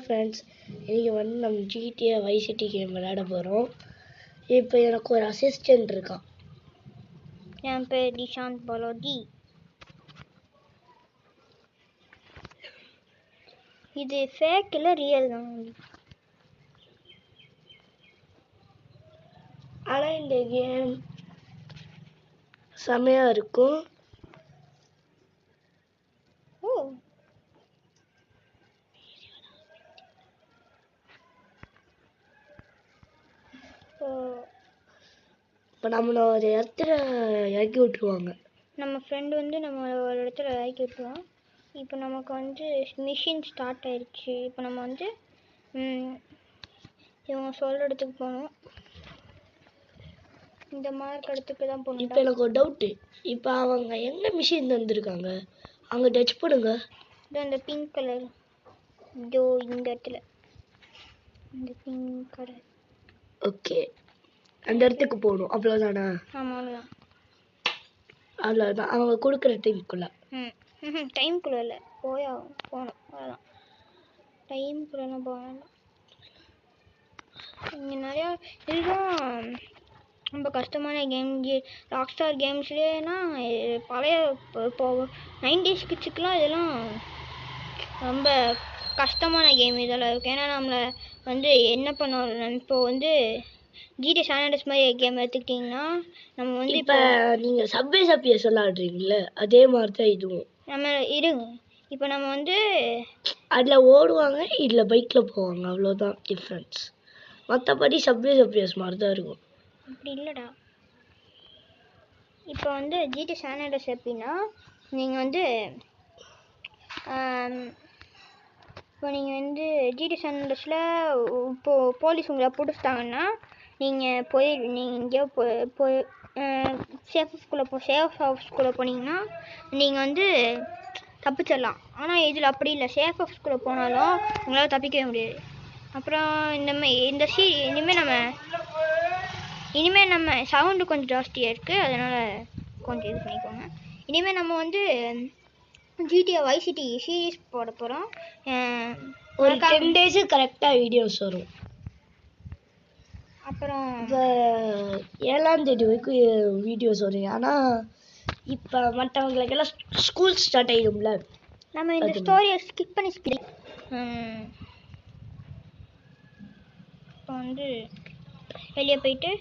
Friends, இன்றைக்கி வந்து நம்ம ஜிடிஏ வைஸ் சிட்டி கேம் விளையாட போகிறோம். இப்போ எனக்கு ஒரு அசிஸ்டன்ட் இருக்கான். என் பேர் டிஷாந்த் பாலாஜி. இது ஃபேக் இல்லை ரியல் தான். ஆனால் இந்த கேம் செமையாக இருக்கும். இப்போ நம்மளை ஒரு இடத்துல இறக்கி விட்டுருவாங்க. நம்ம ஃப்ரெண்டு வந்து நம்ம ஒரு இடத்துல இறக்கி விட்டுருவோம். இப்போ நமக்கு வந்து மிஷின் ஸ்டார்ட் ஆயிடுச்சு. இப்போ நம்ம வந்து இவங்க சொல்கிற இடத்துக்கு போகணும். இந்த மார்க் இடத்துக்கு தான் போகணும். இப்போ எனக்கு ஒரு டவுட்டு. இப்போ அவங்க என்ன மிஷின் தந்துருக்காங்க? அங்கே டச் பண்ணுங்க. இதோ இந்த பிங்க் கலர், இதோ இந்த இடத்துல இந்த பிங்க் கலர். ஓகே, அந்த இடத்துக்கு போகணும், அவ்வளோதானா? ஆமாம், அவ்வளோதான். அவ்வளோதான், அவங்க கொடுக்குற டைம்குள்ளே. டைம்குள்ளே இல்லை, போகணும், அவ்வளோதான். டைம்குள்ளெல்லாம் போகணும். இங்கே நிறையா இதுதான் ரொம்ப கஷ்டமான கேம். ராக்ஸ்டார் கேம்ஸ்லேனா பழைய இப்போ 90s கிட்ஸுக்கெலாம் இதெல்லாம் ரொம்ப கஷ்டமான கேம் இதெல்லாம் இருக்குது. ஏன்னா நம்மளை வந்து என்ன பண்ணோம், இப்போ வந்து ஜிடி சானடஸ் மாதிரி கேம் எடுத்துக்கிட்டிங்கன்னா நம்ம வந்து இப்போ நீங்கள் சப்வே சப்பியை சொல்லாடுறீங்களே, அதே மாதிரி தான் இதுவும். நம்ம இருங்க, இப்போ நம்ம வந்து அதில் ஓடுவாங்க, இதில் பைக்கில் போவாங்க, அவ்வளோதான் டிஃப்ரென்ஸ். மற்றபடி சப்வே சப்பியஸ் மாதிரி தான் இருக்கும். அப்படி இல்லைடா. இப்போ வந்து ஜிடி சானடஸ் எப்படின்னா, நீங்கள் வந்து இப்போ நீங்கள் வந்து ஜிடி சானடஸில் இப்போது போலீஸ் உங்களை பிடிச்சிட்டாங்கன்னா நீங்கள் நீங்கள் எங்கேயோ போய் சேஃப் ஹவுஸ்குள்ளே போனீங்கன்னா நீங்கள் வந்து தப்பிச்சிடலாம். ஆனால் இதில் அப்படி இல்லை, சேஃப் ஹவுஸ்குள்ளே போனாலும் உங்களால் தப்பிக்கவே முடியாது. அப்புறம் இனிமேல் நம்ம சவுண்டு கொஞ்சம் ஜாஸ்தியாக இருக்குது, அதனால் கொஞ்சம் இது பண்ணிக்கோங்க. இனிமேல் நம்ம வந்து ஜிடிஏ வைஸ் சிட்டி சீரீஸ் போட போகிறோம். ஒரு 10 days கரெக்டாக வீடியோஸ் வரும். அப்புறம் இப்போ 7ஆம் தேதி வரைக்கும் வீடியோஸ் வரும். ஆனால் இப்போ மற்றவங்களுக்கெல்லாம் ஸ்கூல் ஸ்டார்ட் ஆகிடும்ல, நம்ம இந்த ஸ்டோரியை ஸ்கிப் பண்ணி இப்போ வந்து வெளியே போயிட்டு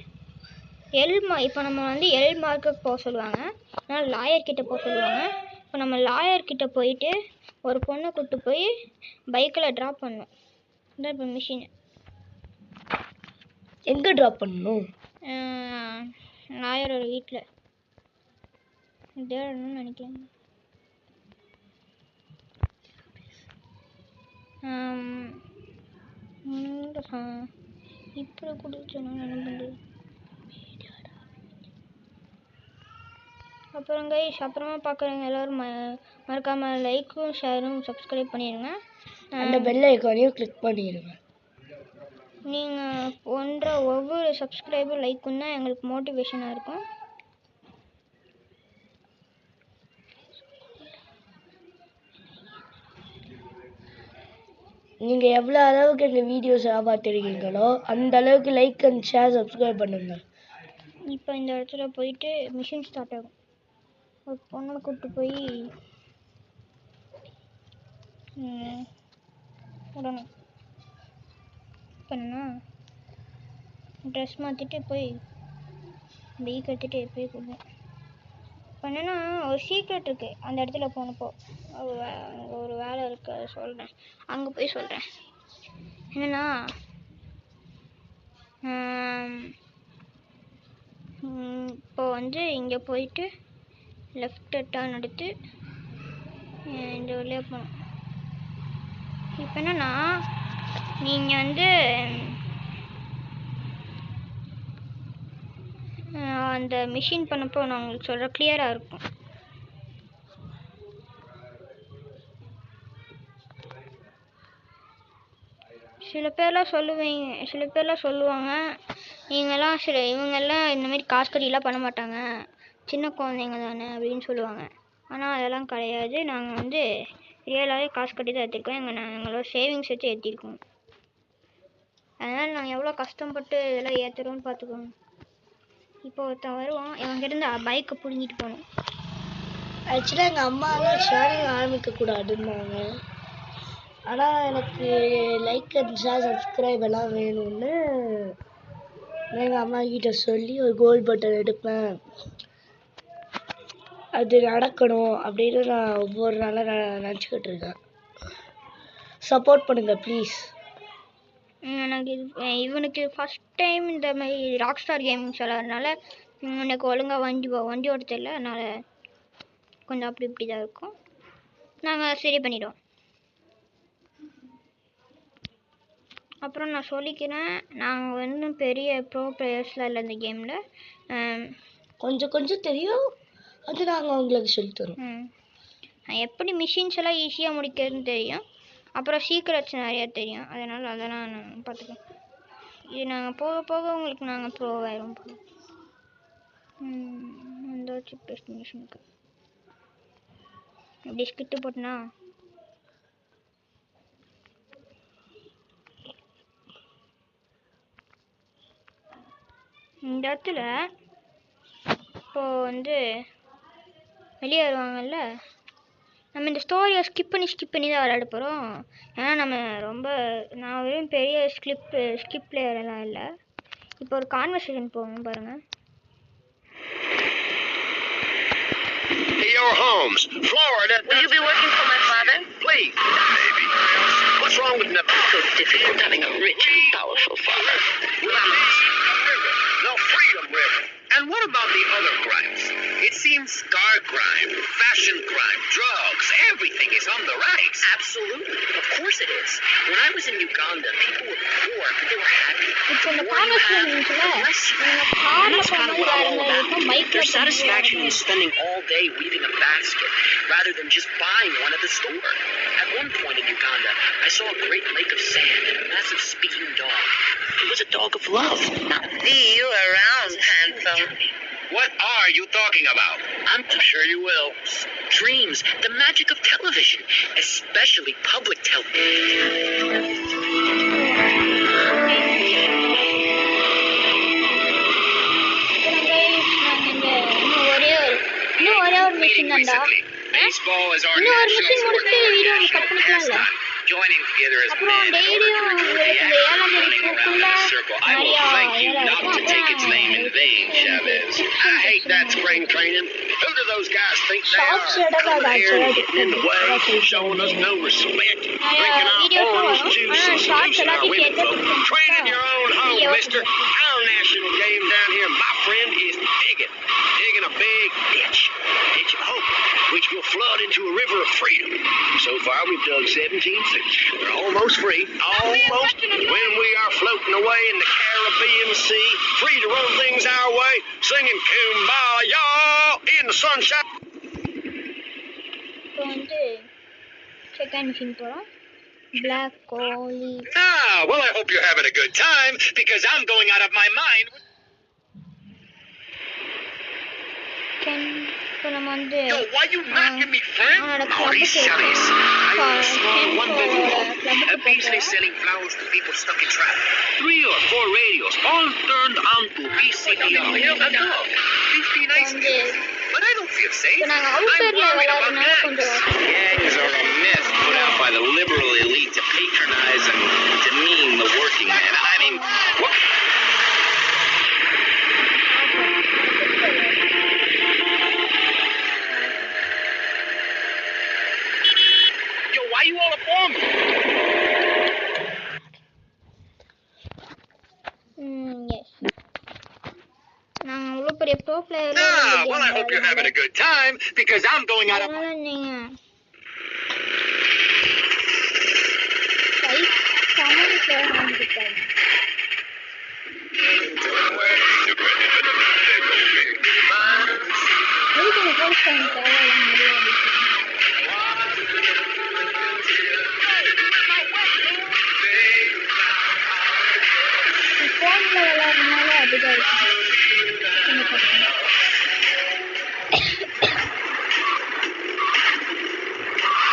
இப்போ நம்ம வந்து எல் மார்க்குக்கு போக சொல்லுவாங்க, அதனால் லாயர்கிட்ட போக சொல்லுவாங்க. இப்போ நம்ம லாயர்கிட்ட போயிட்டு ஒரு பொண்ணை கூப்பிட்டு போய் பைக்கில் ட்ராப் பண்ணணும். இந்த இப்போ மிஷின் எங்கே ட்ராப் பண்ணணும்? லாயரோட வீட்டில் தேடணும்னு நினைக்கிறேன். இப்போ கொடுத்தோன்னா என்ன பண்ணுறது? அப்புறம் கைஸ், அப்புறமா பார்க்குறவங்க எல்லோரும் மறக்காமல் லைக்கும் ஷேரும் சப்ஸ்கிரைப் பண்ணிடுங்க. அந்த பெல் ஐக்கானையும் கிளிக் பண்ணிடுங்க. நீங்கள் ஒவ்வொரு சப்ஸ்கிரைபர் லைக்கும் தான் எங்களுக்கு மோட்டிவேஷனாக இருக்கும். நீங்கள் எவ்வளோ அளவுக்கு எங்கள் வீடியோஸை பார்த்துருக்கீங்களோ அந்த அளவுக்கு லைக் அண்ட் ஷேர் சப்ஸ்கிரைப் பண்ணுங்கள். இப்போ இந்த இடத்துல போயிட்டு மிஷின் ஸ்டார்ட் ஆகும். ஒரு பொண்ணை கூப்பிட்டு போய் விடணும். பண்ணா ட்ரெஸ் மாற்றிட்டு போய் பைக் எடுத்துகிட்டு போய் கொடுப்போம். பண்ணனா ஒரு சீக்ரெட் இருக்குது, அந்த இடத்துல போனப்போ ஒரு வேலை இருக்குது, அதை சொல்கிறேன், அங்கே போய் சொல்கிறேன். என்னென்னா இப்போ வந்து இங்கே போயிட்டு லெஃப்ட் டர்ன் எடுத்து இந்த வழியாக போகணும். இப்போ என்னென்னா நீங்கள் வந்து அந்த மிஷின் பண்ணப்போ நான் உங்களுக்கு சொல்கிற கிளியராக இருக்கும். சில பேர்லாம் சொல்லுவாங்க இவங்கெல்லாம் இந்தமாரி காசு கட்டிலாம் பண்ண மாட்டாங்க, சின்ன குழந்தைங்க தானே அப்படின்னு சொல்லுவாங்க. ஆனால் அதெல்லாம் கிடையாது. நாங்கள் வந்து ரியலாகவே காசு கட்டி தான் ஏற்றிருக்கோம். எங்களோட சேவிங்ஸ் வச்சு ஏற்றிருக்கோம். அதனால் நாங்கள் எவ்வளோ கஷ்டப்பட்டு இதெல்லாம் ஏற்றுறோம்னு பார்த்துக்கோங்க. இப்போ ஒருத்தன் வருவான், இவங்கிட்ட பைக்கை பிடுங்கிட்டு போகணும். ஆக்சுவலாக எங்கள் அம்மாலாம் சேனல் ஆரம்பிக்கக்கூடாதுன்னாங்க. ஆனால் எனக்கு லைக் அண்ட் ஷேர் சப்ஸ்கிரைப் எல்லாம் வேணும்னு எங்கள் அம்மா கிட்ட சொல்லி ஒரு கோல் பட்டன் எடுப்பேன், அது நடக்கணும் அப்படின்னு நான் ஒவ்வொரு நாளாக நினச்சிக்கிட்டு இருக்கேன். சப்போர்ட் பண்ணுங்கள் ப்ளீஸ். எனக்கு இவனுக்கு ஃபஸ்ட் டைம் இந்த மாதிரி ராக் ஸ்டார் கேமிங்ஸ் விளாட்றதுனால எனக்கு ஒழுங்காக வண்டி ஓட்ட தெரியல. அதனால் கொஞ்சம் அப்படி இப்படி தான் இருக்கும். நாங்கள் சரி பண்ணிவிடுவோம். அப்புறம் நான் சொல்லிக்கிறேன், நாங்கள் வந்து பெரிய ப்ரோ பிளேயர்ஸ்லாம் இல்லை இந்த கேமில். கொஞ்சம் தெரியும், அது நாங்கள் உங்களுக்கு சொல்லித்தரோம். எப்படி மிஷின்ஸ் எல்லாம் ஈஸியாக முடிக்கிறதுன்னு தெரியும். அப்புறம் சீக்ரெட்ஸ் நிறையா தெரியும். அதனால் அதெல்லாம் நான் பார்த்துக்கேன். இது நாங்கள் போக போக உங்களுக்கு நாங்கள் ப்ரோ ஆயிரும் போல. இந்த பெஸ்ட் மிஷினுக்கு எப்படி ஸ்கிட்டு போட்டுனா இந்த இடத்துல இப்போது வந்து வெளியே வருவாங்கல்ல, நம்ம இந்த ஸ்டோரியை ஸ்கிப் பண்ணி தான் விளையாட போகிறோம். ஏன்னா நான் வெறும் பெரிய ஸ்கிப் பிளேயரெல்லாம் இல்லை. இப்போ ஒரு கான்வர்சேஷன் போகணும் பாருங்கள். Your homes, Florida. Will you be working for my father? Please, baby. What's wrong with Nevada? So difficult having a rich and powerful father. No, Freedom River. And what about the other crimes? It seems car crime, fashion crime, drugs, everything is on the rise. Absolutely. Of course it is. When I was in Uganda, people were poor, but they were happy. இப்போ இந்த The more you have, the conversation less you have. And that's kind of what I'm all about. Their satisfaction is spending all day weaving a basket rather than just buying one at the store. At one point in Uganda, I saw a great lake of sand and a massive speaking dog. It was a dog of love. Now, See you around, handsome. What are you talking about? I'm sure you will. Dreams, the magic of television, especially public television. இன்னும் ஒரே ஒரு machine தான்டா. Baseball is our இன்னும் ஒரு national machine sport முடிச்சுட்டு and video national cut பண்ணிக்கலாம்ல. pastime. Joining together as அப்புறம் men in order டெய்லியும் to recruit the இந்த act, ஏழாம் running தேதிக்குள்ள around in a circle. I will நிறையா thank you வேலை not இருக்கும். to take its name in vain, Chavez. I hate that spring training. Who do those guys think they Shots are? எடுக்காத Coming here and actually. getting in the way, showing us no respect, நிறையா drinking our வீடியோஸும் orange வரும். juice ஆனால் and shorts seducing our எல்லாத்தையும் women folk. சேர்த்து Train in your own home, video mister. Our national game down here, my friend, is digging a big ditch of hope, which will flood into a river of freedom. So far, we've dug 17 feet. We're almost free. Almost. When we are floating away in the Caribbean Sea, free to run things our way, singing Kumbaya in the sunshine. இப்போ வந்து second mission போகிறோம். Black கோலி. Well, I hope you're having a good time, because I'm going out of my mind. இப்போ நம்ம வந்து Yo, why you knocking me, friend? அவனோட Oh, கிளப்புக்கு these sillies. I own a small one-bedroom home. கிளப்புக்கு A Beasley போகிறோம். selling flowers to people stuck in traffic. 3 or 4 radios, all turned on to BCPR. These be nice, வந்து but I don't feel safe. இப்போ நாங்கள் I'm அவுட்டரில் worried about விளையாடுறதுனால gangs. கொஞ்சம் Gangs are a myth put out by the liberal elite to patronize and demean the working man. I mean, what? Yo, why you all up on me? Yes நாங்கள் அவ்வளோ பெரிய pro player. Well, I hope you're having a good time, because I'm going out of... அதனால நீங்கள் கமெண்ட்ல வாங்கிக்கிட்டாங்க. எதுக்கு இந்த police time தேவையில்லாம் நிறைய ஃபோனில் விளையாடுறதுனால அப்படிதான் இருக்கும். சின்ன பசங்க.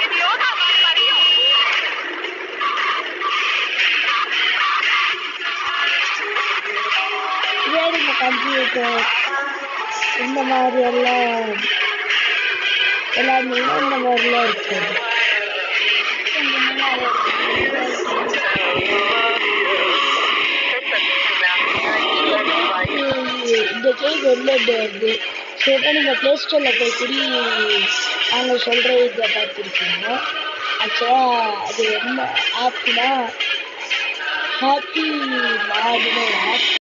Idiota, கம்ப்யூட்டர் இந்த மாதிரி எல்லாம் எல்லாமே இந்த மாதிரிலாம் இருக்குது. இந்த கேக் வந்து ஸோ இப்போ நீங்கள் ப்ளே ஸ்டோரில் போய் கூடி நாங்கள் சொல்கிற இதை பார்த்துருக்கீங்க. ஆக்சுவலாக அது என்ன ஆப்னா ஹாப்பி மாடுன்னு ஒரு ஆப்.